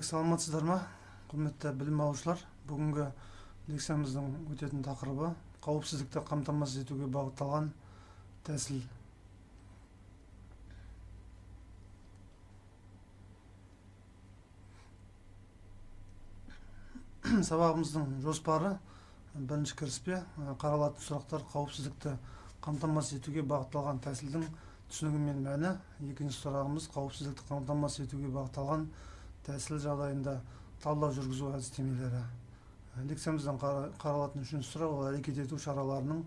Саламатсыздар ма, құрметті білім алушылар? Бүгінгі лекциямыздың өтетін тақырыбы қауіпсіздікті қамтамасыз етуге бағытталған тәсіл. Сабағымыздың жоспары бірінші кіріспе қаралатын сұрақтар қауіпсіздікті қамтамасыз етуге бағытталған тәсілдің түсінігі мен мәні. Екінші сұрағымыз қауіпсіздікті қамтамасыз етуге бағытталған тәсіл жағдайында талдау жүргізу әдістемелері. Лекциямыздан қаралатын үшінші сұрақ ол әрекет ету шараларының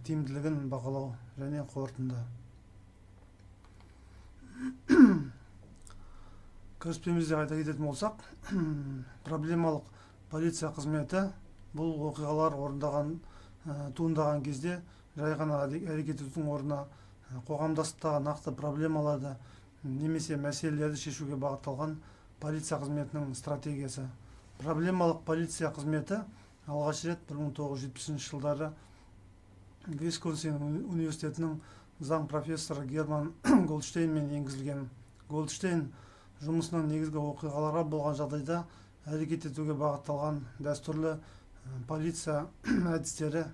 тиімділігін бағалау және қорытынды. Кіріспемізде айта кететін болсақ, проблемалық полиция қызметі бұл оқиғалар туындаған кезде жай ғана әрекет етудің орнына қоғамдастықтағы нақты проблемаларды немесе мәселелерді шешуге бағытталған полиция қызметінің стратегиясы. Проблемалық полиция қызметі алғаш рет 1970 жылдары Висконсин университетінің заң профессоры Герман Голдштейнмен енгізілген. Голдштейн жұмысының негізгі оқиғаларға болған жағдайда әрекет етуге бағытталған дәстүрлі полиция әдістері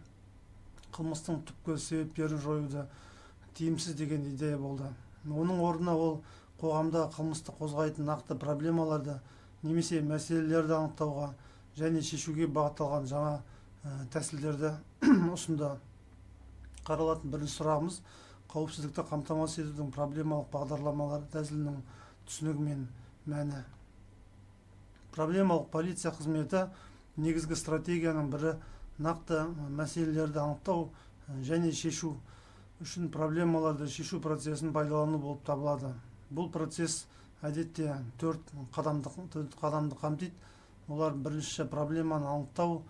қылмыстың түпкі себептерін жоюды тиімсіз деген идея болды. Оның орнына ол қоғамда қылмысты қозғайтын нақты проблемаларды немесе мәселелерді анықтауға және шешуге бағытталған жаңа тәсілдерді ұсынды. Қаралатын бірінші сұрағымыз қауіпсіздікті қамтамасыз етудің проблемалық бағдарламалары тәсілінің түсінігі мен мәні. Проблемалық полиция қызметі негізгі стратегияның бірі нақты мәселелерді анықтау және шешу үшін проблемаларды шешу процесін пайдалану болып табылады. Бұл процесс әдетте 4 қадамды қамтиды. Олар бірінші проблеманы анықтау,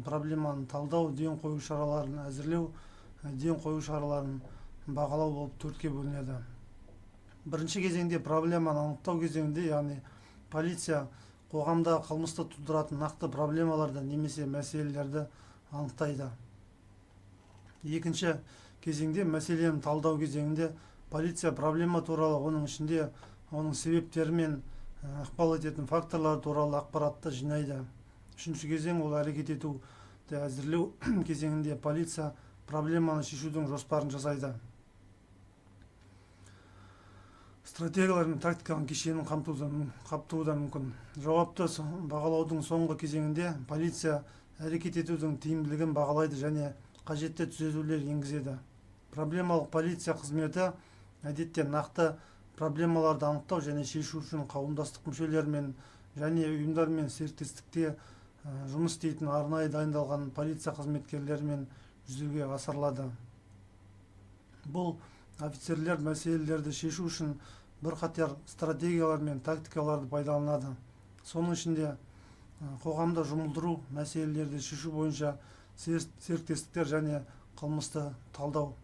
проблеманы талдау, ден қою шараларын әзірлеу, ден қою шараларын бағалау болып 4-ке бөлінеді. Бірінші кезеңде проблеманы анықтау кезеңінде, яғни полиция қоғамда қылмысты тудыратын нақты проблемаларды немесе мәселелерді анықтайды. Екінші кезеңде мәселені талдау кезеңінде полиция проблема туралы, оның ішінде оның себептері мен ықпал ететін факторлар туралы ақпаратты жинайды. Үшінші кезең ол әрекет етуді әзірлеу кезеңінде полиция проблеманы шешудің жоспарын жасайды. Стратегиялар мен тактиканың кешенін қамтуы да мүмкін. Жауапты бағалаудың соңғы кезеңінде полиция әрекет етудің тиімділігін бағалайды және қажетті түзетулер енгізеді. Проблемалық полиция қызметі әдетте нақты проблемаларды анықтау және шешу үшін қауымдастық мүшелерімен және ұйымдармен серіктестікте жұмыс істейтін арнайы дайындалған полиция қызметкерлерімен жүзеге асырылады. Бұл офицерлер мәселелерді шешу үшін бірқатар стратегиялар мен тактикаларды пайдаланады. Соның ішінде қоғамда жұмылдыру, мәселелерді шешу бойынша серіктестіктер және қылмысты талдау.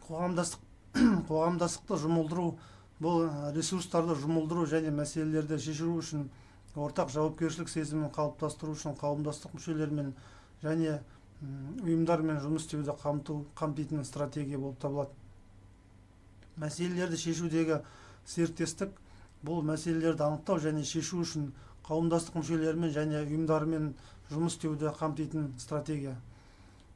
Қоғамдастықты жұмылдыру бұл ресурстарды жұмылдыру және мәселелерді шешу үшін ортақ жауапкершілік сезімін қалыптастыру үшін қауымдастық мүшелерімен және ұйымдармен жұмыс істеуді қамтитын стратегия болып табылады. Мәселелерді шешудегі серіктестік бұл мәселелерді анықтау және шешу үшін қауымдастық мүшелерімен және ұйымдармен жұмыс істеуді қамтитын стратегия.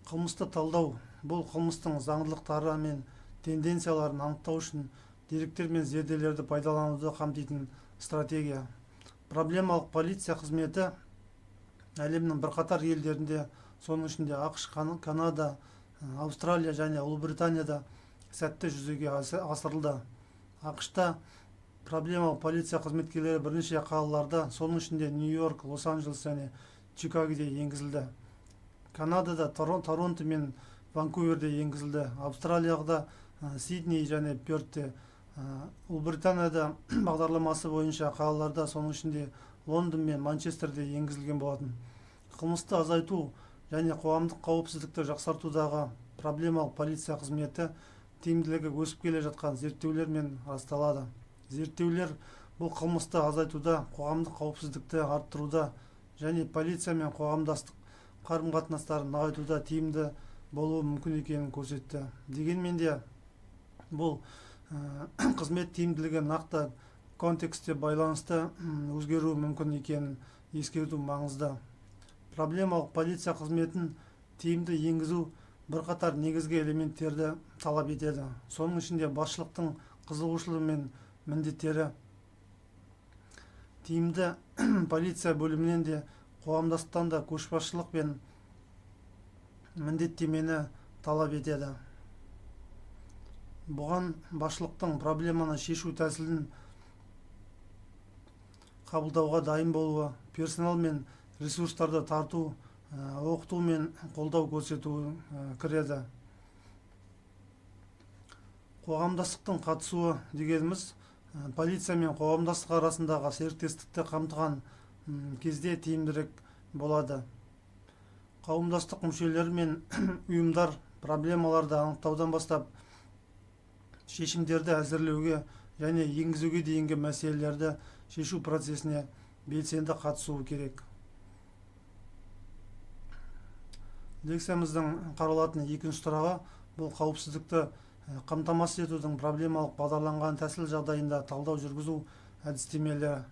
Қылмысты талдау бұл қылмыстың заңдылықтары мен тенденцияларын анықтау үшін деректер мен зерделерді пайдалануды қамтитын стратегия. Проблемалық полиция қызметі әлемнің бірқатар елдерінде, соның ішінде ақш, Канада, Австралия және Ұлыбританияда сәтті жүзеге асырылды. ақш-та проблемалық полиция қызметкерлері бірнеше қалаларда, соның ішінде Нью-Йорк, Лос-Анджелес және Чикагоде енгізілді. Канадада Торонто мен Ванкуверде енгізілді. Австралияда Сидней және Пертте, Ұлыбританияда бағдарламасы бойынша қалаларда, соның ішінде Лондон мен Манчестерде енгізілген болатын. Қылмысты азайту және қоғамдық қауіпсіздікті жақсартудағы проблемалық полиция қызметі тиімділігі өсіп келе жатқан зерттеулермен расталады. Зерттеулер бұл қылмысты азайтуда, қоғамдық қауіпсіздікті арттыруда және полиция мен қоғамдастық қарым-қатынастарын нығайтуда тиімді болуы мүмкін екенін көрсетті. Дегенмен де бұл қызмет тиімділігі нақты контекстте байланысты өзгеруі мүмкін екенін ескерту маңызды. Проблемалық полиция қызметін тиімді енгізу бірқатар негізгі элементтерді талап етеді. Соның ішінде басшылықтың қызығушылығы мен міндеттері, тиімді полиция бөлімінен де қоғамдастықтан да көшбасшылық пен міндеттемені талап етеді. Бұған басшылықтың проблеманы шешу тәсілін қабылдауға дайын болуы, персонал мен ресурстарды тарту, оқыту мен қолдау көрсету кіреді. Қоғамдастықтың қатысуы дегеніміз полиция мен қоғамдастық арасындағы серіктестікті қамтыған кезде тиімдірек болады. Қауымдастық мүшелері мен ұйымдар проблемаларды анықтаудан бастап шешімдерді әзірлеуге және енгізуге дейінгі мәселелерді шешу процесіне белсенді қатысуы керек. Лекциямыздың қаралатын екінші сұрағы бұл қауіпсіздікті қамтамасыз етудің проблемалық бағдарланған тәсіл жағдайында талдау жүргізу әдістемелері.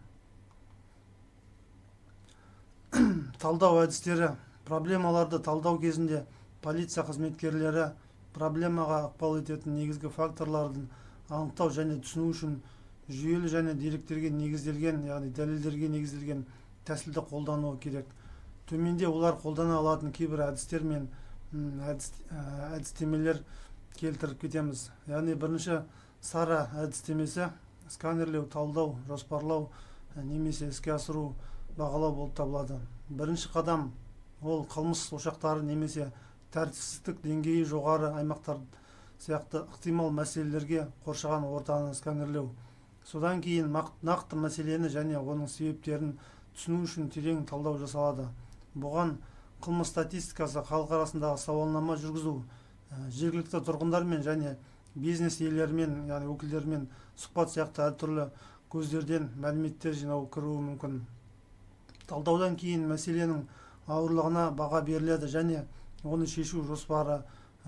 Талдау әдістері. Проблемаларды талдау кезінде полиция қызметкерлері проблемаға ықпал ететін негізгі факторлардың анықтау және түсіну үшін жүйелі және деректерге негізделген, яғни дәлелдерге негізделген тәсілді қолдануы керек. Төменде олар қолдана алатын кейбір әдістер мен әдістемелер келтіріп кетеміз. Яғни бірінші сара әдістемесі сканерлеу, талдау, жоспарлау немесе іске асыру, бағалау болып табылады. Бірінші қадам ол қылмыс ошақтары немесе тәртіпсіздік деңгейі жоғары аймақтар сияқты ықтимал мәселелерге қоршаған ортаны сканерлеу. Содан кейін нақты мәселені және оның себептерін түсіну үшін терең талдау жасалады. Бұған қылмыс статистикасы, халық арасындағы сауалнама жүргізу, жергілікті тұрғындармен және бизнес иелерімен, яғни өкілдерімен сұхбат сияқты әртүрлі көздерден мәліметтер жинау кіруі мүмкін. Талдаудан кейін мәселенің ауырлығына баға беріледі және оны шешу жоспары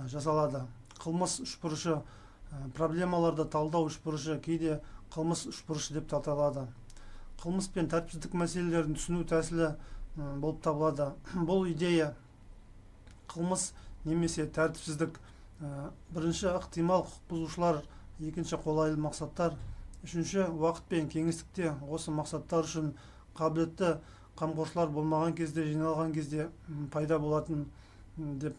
жасалады. Қылмыс үшбұрышы, проблемаларды талдау үшбұрышы, кейде қылмыс үшбұрышы деп аталады. Қылмыс пен тәртіпсіздік мәселелерін түсіну тәсілі болып табылады. Бұл идея қылмыс немесе тәртіпсіздік, бірінші ықтимал құқық бұзушылар, екінші қолайлы мақсаттар, үшінші уақыт пен кеңістікте осы мақсаттар үшін қабілетті қамқоршылар болмаған кезде, жиналған кезде пайда болатын деп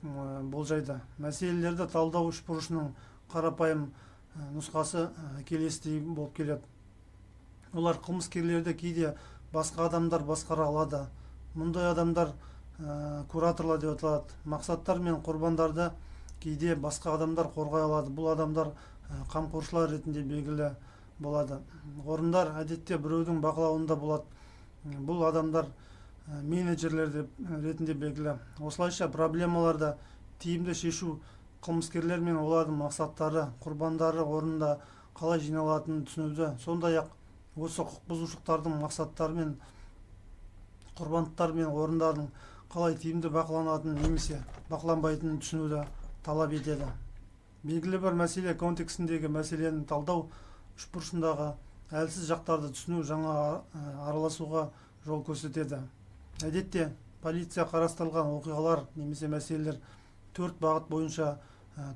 болжайды. Мәселелерді талдау үшбұрышының қарапайым нұсқасы келесідей болып келеді. Олар қылмыскерлерді кейде басқа адамдар басқара алады. Мұндай адамдар кураторлар деп аталады. Мақсаттар мен құрбандарды кейде басқа адамдар қорғай алады. Бұл адамдар қамқоршылар ретінде белгілі болады. Орындар әдетте біреудің бақылауында болады. Бұл адамдар менеджерлер ретінде белгілі. Осылайша проблемаларды тиімді шешу қылмыскерлер мен олардың мақсаттары, құрбандары орнында қалай жиналатынын түсінуді, сондай-ақ осы құқық бұзушылықтардың мақсаттары мен құрбандықтар мен орындардың қалай тиімді бақыланатынын немесе бақыланбайтынын түсінуді талап етеді. Белгілі бір мәселе контекстіндегі мәселені талдау үшбұрышындағы әлсіз жақтарды түсіну жаңа араласуға жол көрсетеді. Әдетте полиция қарастырылған оқиғалар немесе мәселелер 4 бағыт бойынша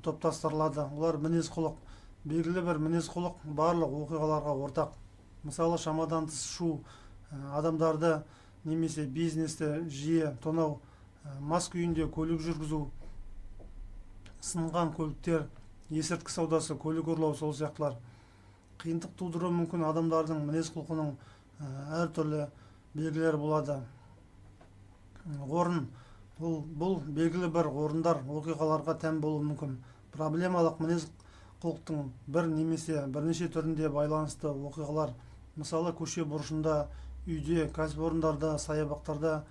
топтастырылады. Олар мінез-құлық. Белгілі бір мінез-құлық барлық оқиғаларға ортақ. Мысалы, шамадан тыс шу, адамдарды немесе бизнесті жиі тонау, мас күйінде көлік жүргізу, сынған көліктер, есірткі саудасы, көлік ұрлау, сол сияқтылар. Қиындық тудыруы мүмкін адамдардың мінез-құлқының әртүрлі белгілері болады. Орын. Бұл белгілі бір орындар оқиғаларға тән болуы мүмкін. Проблемалық мінез-құлықтың бір немесе бірнеше түрінде байланысты оқиғалар. Мысалы, көше бұрышында, үйде, кәсіпорындарда, саябақтарда,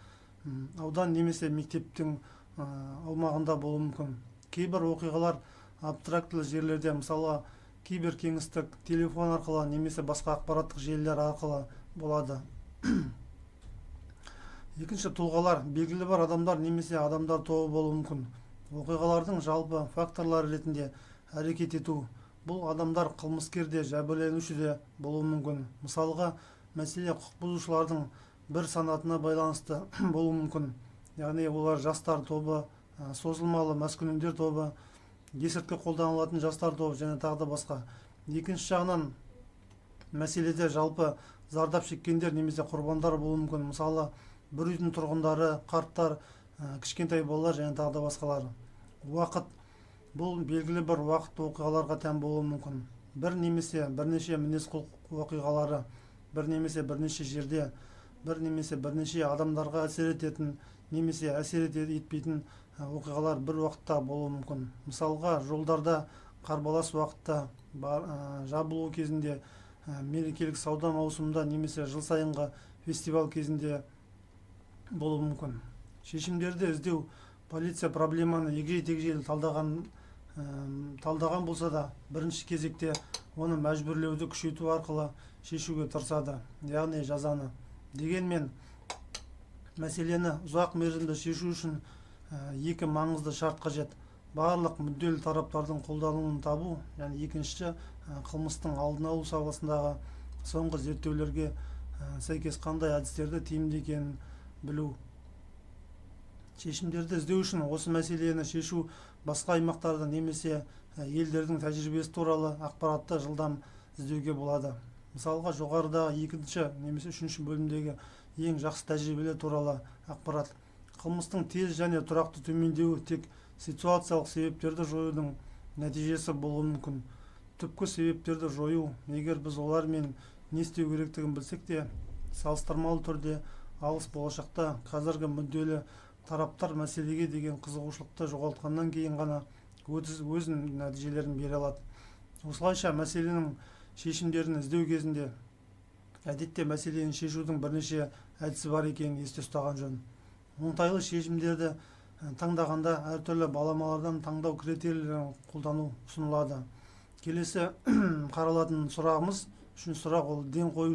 аудан немесе мектептің аумағында болуы мүмкін. Кейбір оқиғалар абстрактілі жерлерде, мысалы, киберкеңістік, телефон арқылы немесе басқа ақпараттық желілер арқылы болады. Екінші тұлғалар, белгілі бір адамдар немесе адамдар тобы болуы мүмкін. Оқиғалардың жалпы факторлары ретінде әрекет ету. Бұл адамдар қылмыскер де, жәбірленуші де болуы мүмкін. Мысалға, мәселе құқық бұзушылардың бір санатына байланысты болуы мүмкін. Яғни олар жастар тобы, созылмалы маскүнемдер тобы, есірткі қолданылатын жастар тобы және тағы да басқа. Екінші жағынан, мәселеде жалпы зардап шеккендер немесе құрбандар болуы мүмкін. Мысалы, бір үйдің тұрғындары, қарттар, кішкентай балалар және тағы да басқалары. Уақыт, бұл белгілі бір уақыт оқиғаларға тән болуы мүмкін. Бір немесе бірнеше мінез-құлық оқиғалары, бір немесе бірнеше жерде, бір немесе бірнеше адамдарға әсер ететін немесе әсер етпейтін оқиғалар бір уақытта болуы мүмкін. Мысалға, жолдарда қарбалас уақытта, жабылу кезінде, мерекелік сауда маусымында немесе жыл сайынғы фестиваль кезінде болуы мүмкін. Шешімдерді іздеу, полиция проблеманы егжей-тегжейлі талдаған болса да, бірінші кезекте оны мәжбүрлеуді күшейту арқылы шешуге тырысады, яғни жазаны. Дегенмен, мәселені ұзақ мерзімді шешу үшін екі маңызды шарт қажет. Барлық мүдделі тараптардың қолдануын табу, яғни екіншісі қылмыстың алдын алу саласындағы соңғы зерттеулерге сәйкес қандай әдістерді тиімді екенін білу. Шешімдерді іздеу үшін осы мәселені шешу басқа аймақтарда немесе елдердің тәжірибесі туралы ақпаратты жылдам іздеуге болады. Мысалға, жоғарыдағы екінші немесе үшінші бөлімдегі ең жақсы тәжірибелер туралы ақпарат. Қылмыстың тез және тұрақты төмендеуі тек ситуациялық себептерді жоюдың нәтижесі болуы мүмкін. Түпкі себептерді жою, егер біз олармен не істеу керектігін білсек те, салыстырмалы түрде алыс болашақта қазіргі мүдделі тараптар мәселеге деген қызығушылықты жоғалтқаннан кейін ғана өз нәтижелерін бере алады. Осылайша мәселенің шешімдерін іздеу кезінде әдетте мәселені шешудің бірнеше әдісі бар екенін есте ұстаған жөн. Оңтайлы шешімдерді таңдағанда әртүрлі баламалардан таңдау критерийлерін қолдану ұсынылады. Келесі қаралатын сұрағымыз, үшінші сұрақ, ол ден қою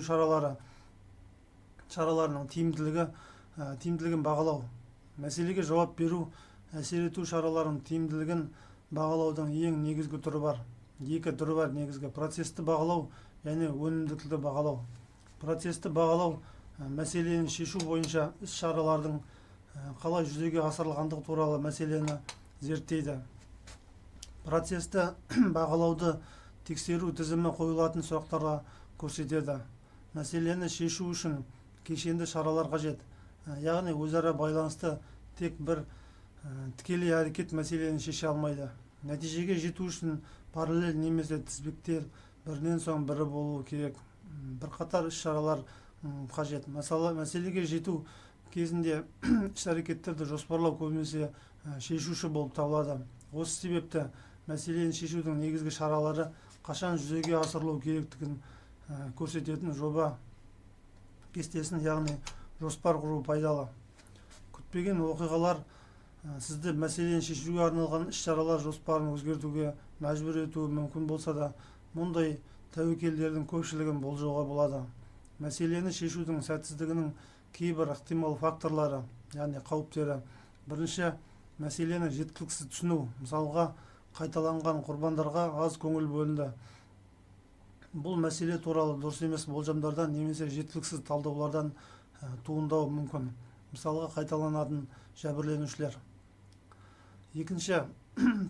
шараларының тиімділігін бағалау. Мәселеге жауап беру, әсер ету шараларының тиімділігін бағалаудың ең негізгі түрі бар. Екі түрі бар негізгі: процесті бағалау және өнімділікті бағалау. Процесті бағалау мәселені шешу бойынша іс-шаралардың қалай жүзеге асырылғандығы туралы мәселені зерттейді. Процесті бағалауды тексеру тізімі қойылатын сұрақтарға көрсетеді. Мәселені шешу үшін кешенді шаралар қажет. Яғни өзара байланысты тек бір тікелей әрекет мәселені шеше алмайды. Нәтижеге жету үшін параллель немесе тізбектер бірінен соң бірі болуы керек. Бірқатар іс-шаралар қажет. Мәселеге жету кезінде іс-әрекеттерді жоспарлау көбінесе шешуші болып табылады. Осы себепті мәселені шешудің негізгі шаралары қашан жүзеге асырылу керектігін көрсететін жоба кестесін, яғни жоспар құру пайдалы. Күтпеген оқиғалар сізді мәселені шешуге арналған іс-шаралар жоспарын өзгертуге мәжбүр етуі мүмкін болса да, мұндай тәуекелдердің көпшілігін болжауға болады. Мәселені шешудің сәтсіздігінің кейбір ықтимал факторлары, яғни қауіптері: бірінші, мәселені жеткіліксіз түсіну. Мысалға, қайталанған құрбандарға аз көңіл бөлінді. Бұл мәселе туралы дұрыс емес болжамдардан немесе жеткіліксіз талдаулардан туындауы мүмкін. Мысалға, қайталанатын жәбірленушілер. Екінші,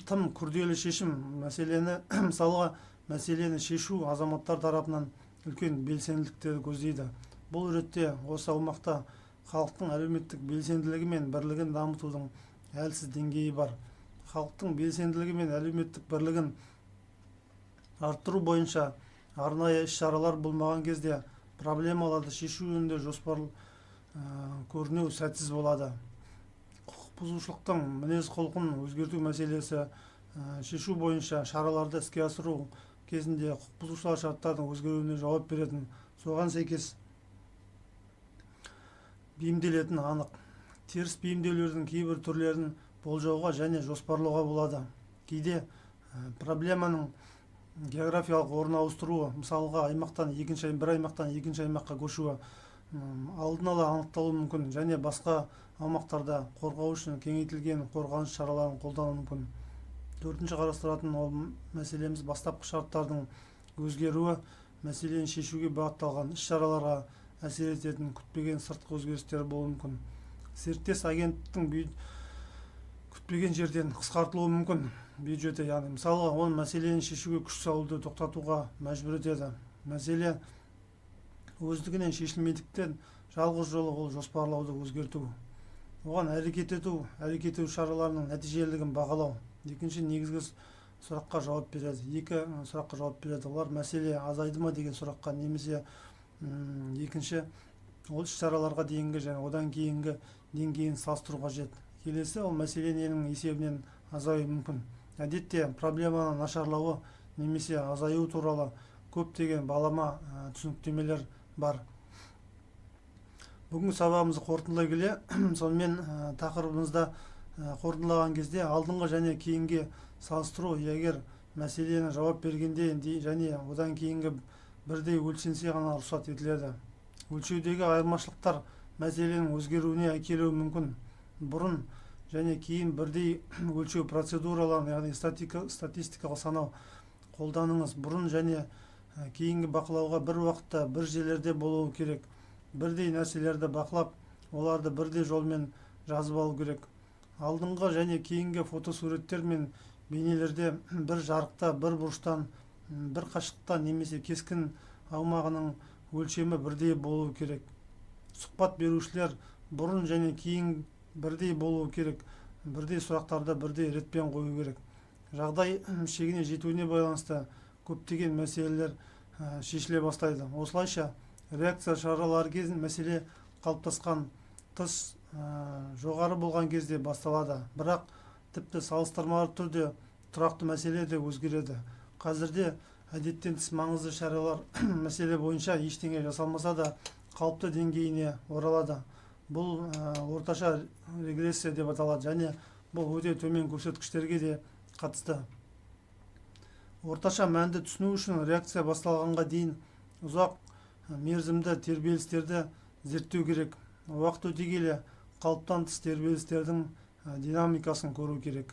тым күрделі шешім. Мысалға, мәселені шешу азаматтар тарапынан үлкен белсенділікті көздейді. Бұл ретте осы аумақта халықтың әлеуметтік белсенділігі мен бірлігін дамытудың әлсіз деңгейі бар. Халықтың белсенділігі мен әлеуметтік бірлігін арттыру бойынша арнайы іс-шаралар болмаған кезде проблемаларды шешу жөнінде жоспар көрінеу сәтсіз болады. Құқық бұзушылықтың мінез-құлқын өзгерту мәселесі шешу бойынша шараларды іске асыру кезінде құқық бұзушылар шарттардың өзгеруіне жауап беретін, соған сәйкес бейімделетін анық. Теріс бейімделудің кейбір түрлерін болжауға және жоспарлауға болады. Кейде проблеманың географиялық орын ауыстыруы, мысалға, бір аймақтан екінші аймаққа көшуі алдын ала анықталуы мүмкін, және басқа аумақтарда қорғау үшін кеңейтілген қорғаныс шараларын қолдану мүмкін. Төртінші қарастыратын ол мәселеміз бастапқы шарттардың өзгеруі, мәселені шешуге бағытталған іс-шараларға әсер ететін күтпеген сыртқы өзгерістер болуы мүмкін. Серіктес агенттіктің күтпеген жерден қысқартылуы мүмкін бюджеті, яғни мысалы ол мәселені шешуге күш салуды тоқтатуға мәжбүр етеді. Мәселе өздігінен шешілмедіктен жалғыз жолы ол жоспарлауды өзгерту. Оған әрекет ету шараларының нәтижелілігін бағалау. Екінші негізгі сұраққа жауап береді. Екі сұраққа жауап береді. Олар мәселе азайды ма деген сұраққа, немесе екінші ол іс-шараларға дейінгі және одан кейінгі деңгейін салыстыру қажет. Келесі ол мәселенің есебінен азаюы мүмкін. Әдетте проблеманың нашарлауы немесе азаюы туралы көптеген балама түсініктемелер бар. Бүгінгі сабағымызды қорытындылай келе, сонымен тақырыбымызда қорытындылаған кезде алдыңғы және кейінге салыстыру, егер мәселені жауап бергенде және одан кейінгі бірдей өлшенсе ғана рұқсат етіледі. Өлшеудегі айырмашылықтар мәселенің өзгеруіне әкелуі мүмкін. Бұрын және кейін бірдей өлшеу процедураларын, яғни статистикалық санау қолданыңыз. Бұрын және кейінгі бақылауға бір уақытта бір жерлерде болуы керек. Бірдей нәрселерді бақылап, оларды бірдей жолмен жазып алу керек. Алдыңғы және кейінгі фотосуреттер мен бейнелерде бір жарықта, бір бұрыштан, бір қашықтықта немесе кескін аумағының өлшемі бірдей болуы керек. Сұхбат берушілер бұрын және кейін бірдей болуы керек. Бірдей сұрақтарды бірдей ретпен қою керек. Жағдай шегіне жетуіне байланысты көптеген мәселелер шешіле бастайды. Осылайша реакция шаралары кезінде мәселе қалыптасқан тыс жоғары болған кезде басталады. Бірақ тіпті салыстырмалы түрде тұрақты мәселе де өзгереді. Қазірде әдеттен тыс маңызды шаралар мәселе бойынша ештеңе жасалмаса да қалыпты деңгейіне оралады. Бұл орташа регрессия деп аталады, және бұл өте төмен көрсеткіштерге де қатысты. Орташа мәнді түсіну үшін реакция басталғанға дейін ұзақ мерзімді тербелістерді зерттеу керек. Уақыт өте келе қалыптан тыс тербелістердің динамикасын көру керек.